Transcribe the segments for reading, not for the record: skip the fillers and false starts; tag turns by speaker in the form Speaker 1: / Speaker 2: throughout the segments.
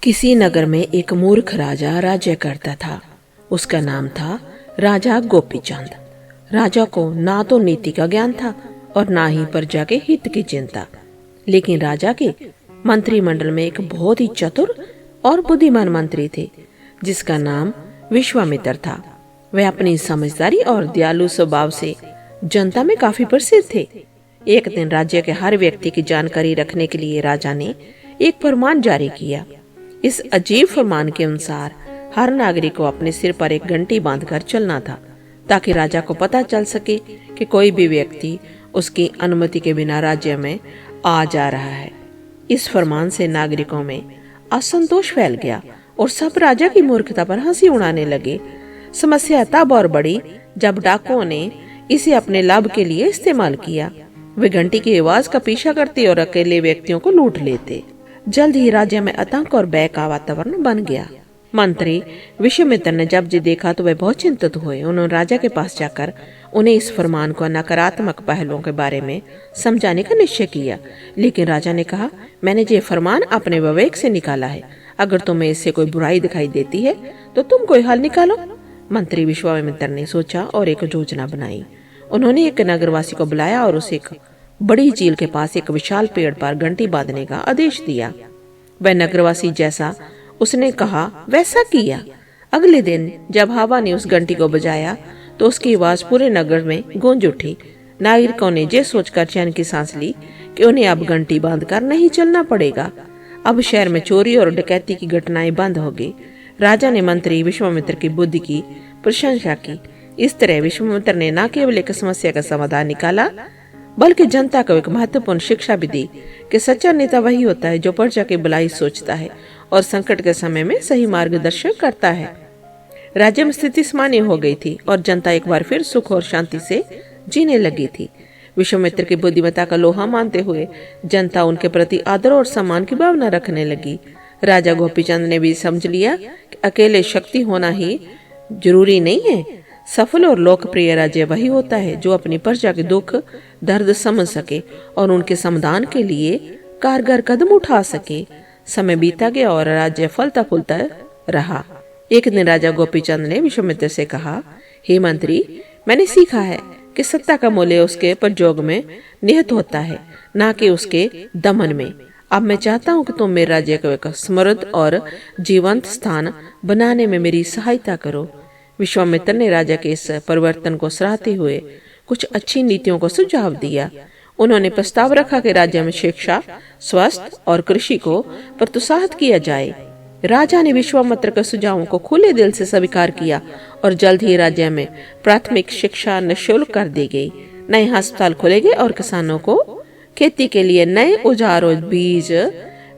Speaker 1: किसी नगर में एक मूर्ख राजा राज्य करता था। उसका नाम था राजा गोपीचंद। राजा को ना तो नीति का ज्ञान था और ना ही प्रजा के हित की चिंता। लेकिन राजा के मंत्रिमंडल में एक बहुत ही चतुर और बुद्धिमान मंत्री थे जिसका नाम विश्वामित्र था। वह अपनी समझदारी और दयालु स्वभाव से जनता में काफी प्रसिद्ध थे। एक दिन राज्य के हर व्यक्ति की जानकारी रखने के लिए राजा ने एक फरमान जारी किया। इस अजीब फरमान के अनुसार हर नागरिक को अपने सिर पर एक घंटी बांधकर चलना था ताकि राजा को पता चल सके कि कोई भी व्यक्ति उसकी अनुमति के बिना राज्य में आ जा रहा है। इस फरमान से नागरिकों में असंतोष फैल गया और सब राजा की मूर्खता पर हंसी उड़ाने लगे। समस्या तब और बढ़ी जब डाकुओं ने इसे अपने लाभ के लिए इस्तेमाल किया। वे घंटी की आवाज का पीछा करते और अकेले व्यक्तियों को लूट लेते। जल्द ही राज्य में आतंक और भय का वातावरण बन गया। मंत्री विश्वामित्र ने जब जी देखा तो वे बहुत चिंतित हुए। उन्होंने राजा के पास जाकर उन्हें इस फरमान को नकारात्मक पहलुओं के बारे में समझाने का निश्चय किया। लेकिन राजा ने कहा, मैंने ये फरमान अपने विवेक से निकाला है। अगर तुम्हें इससे कोई बुराई दिखाई देती है तो तुम कोई हल निकालो। मंत्री विश्वामित्र ने सोचा और एक योजना बनाई। उन्होंने एक नगरवासी को बुलाया और उसे एक बड़ी झील के पास एक विशाल पेड़ पर घंटी बांधने का आदेश दिया। वह नगरवासी जैसा उसने कहा वैसा किया। अगले दिन जब हवा ने उस घंटी को बजाया तो उसकी आवाज पूरे नगर में गूंज उठी। नागरिकों ने ये सोचकर चैन की सांस ली कि उन्हें अब घंटी बांधकर नहीं चलना पड़ेगा। अब शहर में चोरी और डकैती की घटनाएं बंद हो गई। राजा ने मंत्री विश्वामित्र की बुद्धि की प्रशंसा की। इस तरह विश्वामित्र ने न केवल एक समस्या का समाधान निकाला बल्कि जनता को एक महत्वपूर्ण शिक्षा भी दी कि सच्चा नेता वही होता है जो प्रजा की भलाई सोचता है और संकट के समय में सही मार्गदर्शन करता है। राज्य में स्थिति सामान्य हो गई थी और जनता एक बार फिर सुख और शांति से जीने लगी थी। विश्वामित्र की बुद्धिमत्ता का लोहा मानते हुए जनता उनके प्रति आदर और सम्मान की भावना रखने लगी। राजा गोपीचंद ने भी समझ लिया कि अकेले शक्ति होना ही जरूरी नहीं है। सफल और लोकप्रिय राज्य वही होता है जो अपनी प्रजा के दुख दर्द समझ सके और उनके समाधान के लिए कारगर कदम उठा सके। समय बीता गया और राज्य फलता फूलता रहा। एक दिन राजा गोपीचंद ने विश्वामित्र से कहा, हे मंत्री, मैंने सीखा है कि सत्ता का मूल्य उसके प्रयोग में निहित होता है, न कि उसके दमन में। अब मैं चाहता हूँ कि तुम मेरे राज्य को एक समृद्ध और जीवंत स्थान बनाने में मेरी सहायता करो। विश्वामित्र ने राजा के इस परिवर्तन को सराहते हुए कुछ अच्छी नीतियों को सुझाव दिया। उन्होंने प्रस्ताव रखा कि राज्य में शिक्षा, स्वास्थ्य और कृषि को प्रोत्साहित किया जाए। राजा ने विश्वामित्र के सुझावों को खुले दिल से स्वीकार किया और जल्द ही राज्य में प्राथमिक शिक्षा निःशुल्क कर दी गई। नए अस्पताल खोले गए और किसानों को खेती के लिए नए औजार और बीज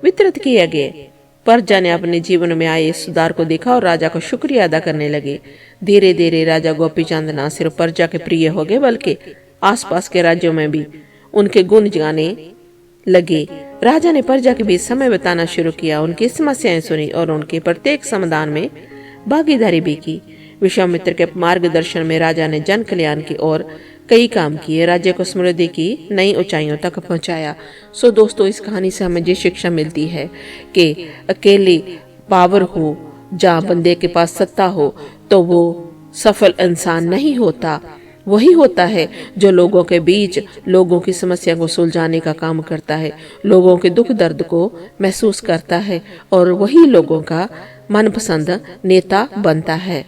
Speaker 1: वितरित किए गए। प्रजा ने अपने जीवन में आए इस सुधार को देखा और राजा को शुक्रिया अदा करने लगे। धीरे धीरे राजा गोपीचंद न सिर्फ प्रजा के प्रिय हो गए बल्कि आसपास के राज्यों में भी उनके गुण गाने लगे। राजा ने प्रजा के बीच समय बिताना शुरू किया, उनकी समस्याएं सुनी और उनके प्रत्येक समाधान में भागीदारी भी की। विश्वामित्र के मार्गदर्शन में राजा ने जन कल्याण की ओर कई काम किए, राज्य को समृद्धि की नई ऊंचाइयों तक पहुंचाया। सो दोस्तों, इस कहानी से हमें ये शिक्षा मिलती है कि अकेले पावर हो, जहाँ बंदे के पास सत्ता हो, तो वो सफल इंसान नहीं होता। वही होता है जो लोगों के बीच लोगों की समस्या को सुलझाने का काम करता है, लोगों के दुख दर्द को महसूस करता है और वही लोगों का मनपसंद नेता बनता है।